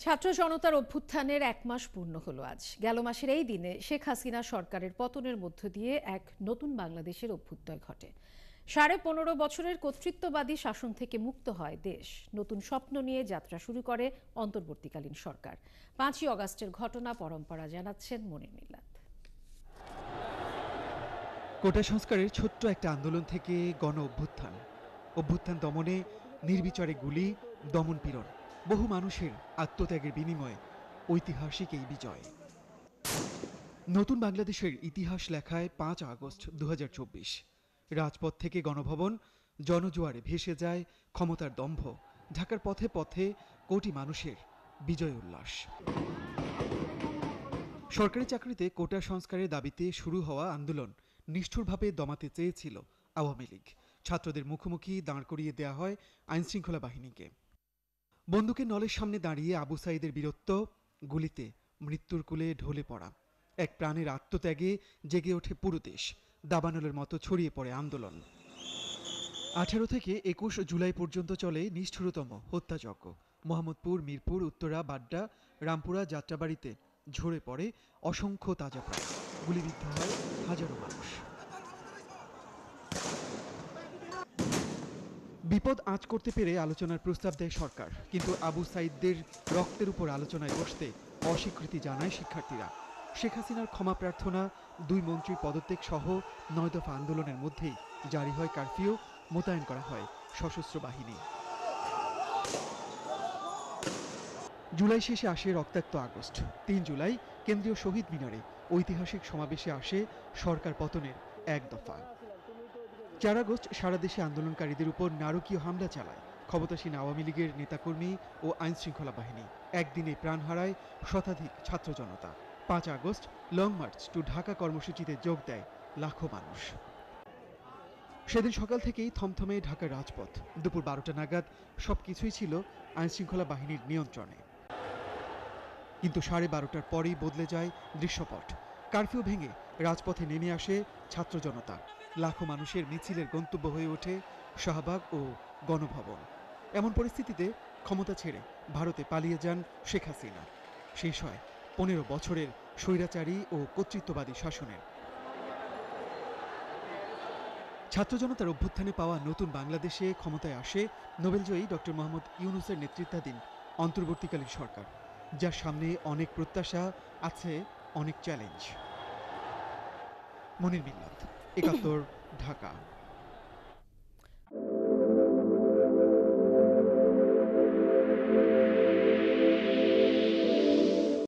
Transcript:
ছাত্র জনতার অভ্যুত্থানের ১ মাস পূর্ণ হলো আজ। গেল মাসের এই দিনে শেখ হাসিনা সরকারের পতনের মধ্য দিয়ে এক নতুন বাংলাদেশের অভ্যুদয় ঘটে। ১৫.৫ বছরের কর্তৃত্ববাদী শাসন থেকে মুক্ত হয় দেশ। নতুন স্বপ্ন নিয়ে যাত্রা শুরু করে অন্তর্বর্তীকালীন সরকার। ৫ই অগাস্টের ঘটনা পরম্পরা জানাচ্ছেন মনির মিল্লাত। কোটা সংস্কারের ছোট্ট একটা আন্দোলন থেকে গণ অভ্যুত্থান দমনে নির্বিচারে গুলি, দমন পীড়ন, বহু মানুষের আত্মত্যাগের বিনিময়ে ঐতিহাসিক এই বিজয়। নতুন বাংলাদেশের ইতিহাস লেখায় ৫ আগস্ট ২০২৪। রাজপথ থেকে গণভবন, জনজোয়ারে ভেসে যায় ক্ষমতার দম্ভ। ঢাকার পথে পথে কোটি মানুষের বিজয় উল্লাস। সরকারি চাকরিতে কোটা সংস্কারের দাবিতে শুরু হওয়া আন্দোলন নিষ্ঠুরভাবে দমাতে চেয়েছিল আওয়ামী লীগ। ছাত্রদের মুখোমুখি দাঁড় করিয়ে দেয়া হয় আইনশৃঙ্খলা বাহিনীকে। বন্দুকের নলের সামনে দাঁড়িয়ে আবু সাঈদের বীরত্ব, গুলিতে মৃত্যুর কোলে ঢলে পড়া, এক প্রাণের আত্মত্যাগে জেগে ওঠে পুরো দেশ। দাবানলের মতো ছড়িয়ে পড়ে আন্দোলন। ১৮ থেকে ২১ জুলাই পর্যন্ত চলে নিষ্ঠুরতম হত্যাযজ্ঞ। মোহাম্মদপুর, মিরপুর, উত্তরা, বাড্ডা, রামপুরা, যাত্রাবাড়িতে ঝরে পড়ে অসংখ্য তাজা প্রাণ। গুলিবিদ্ধ হয় হাজারো মানুষ। বিপদ আঁচ করতে পেরে আলোচনার প্রস্তাব দেয় সরকার, কিন্তু আবু সাঈদদের রক্তের উপর আলোচনায় বসতে অস্বীকৃতি জানায় শিক্ষার্থীরা। শেখ হাসিনার ক্ষমা প্রার্থনা, ২ মন্ত্রীর পদত্যাগ সহ ৯ দফা আন্দোলনের মধ্যেই জারি হয় কারফিউ, মোতায়েন করা হয় সশস্ত্র বাহিনী। জুলাই শেষে আসে রক্তাক্ত আগস্ট। ৩ জুলাই কেন্দ্রীয় শহীদ মিনারে ঐতিহাসিক সমাবেশে আসে সরকার পতনের ১ দফা। ৪ আগস্ট সারা দেশে আন্দোলনকারীদের উপর নারকীয় হামলা চালায় ক্ষমতাসীন আওয়ামী লীগের নেতাকর্মী ও আইনশৃঙ্খলা বাহিনী। একদিনে প্রাণ হারায় শতাধিক ছাত্র জনতা। ৫ August long march to Dhaka কর্মসূচিতে যোগ দেয় লাখো মানুষ। সেদিন সকাল থেকেই থমথমে ঢাকার রাজপথ। দুপুর ১২টা নাগাদ সবকিছুই ছিল আইনশৃঙ্খলা বাহিনীর নিয়ন্ত্রণে। কিন্তু ১২:৩০টার পরেই বদলে যায় দৃশ্যপট। কারফিউ ভেঙে রাজপথে নেমে আসে ছাত্র জনতা। লাখো মানুষের মিছিলের গন্তব্য হয়ে ওঠে শাহবাগ ও গণভবন। এমন পরিস্থিতিতে ক্ষমতা ছেড়ে ভারতে পালিয়ে যান শেখ হাসিনা। শেষ হয় ১৫ বছরের স্বৈরাচারী ও কর্তৃত্ববাদী শাসনের। ছাত্র জনতার অভ্যুত্থানে পাওয়া নতুন বাংলাদেশে ক্ষমতায় আসে নোবেলজয়ী ডক্টর মোহাম্মদ ইউনূসের নেতৃত্বাধীন অন্তর্বর্তীকালীন সরকার, যার সামনে অনেক প্রত্যাশা, আছে অনেক চ্যালেঞ্জ। মনির মিল্লাত, ৭১, ঢাকা।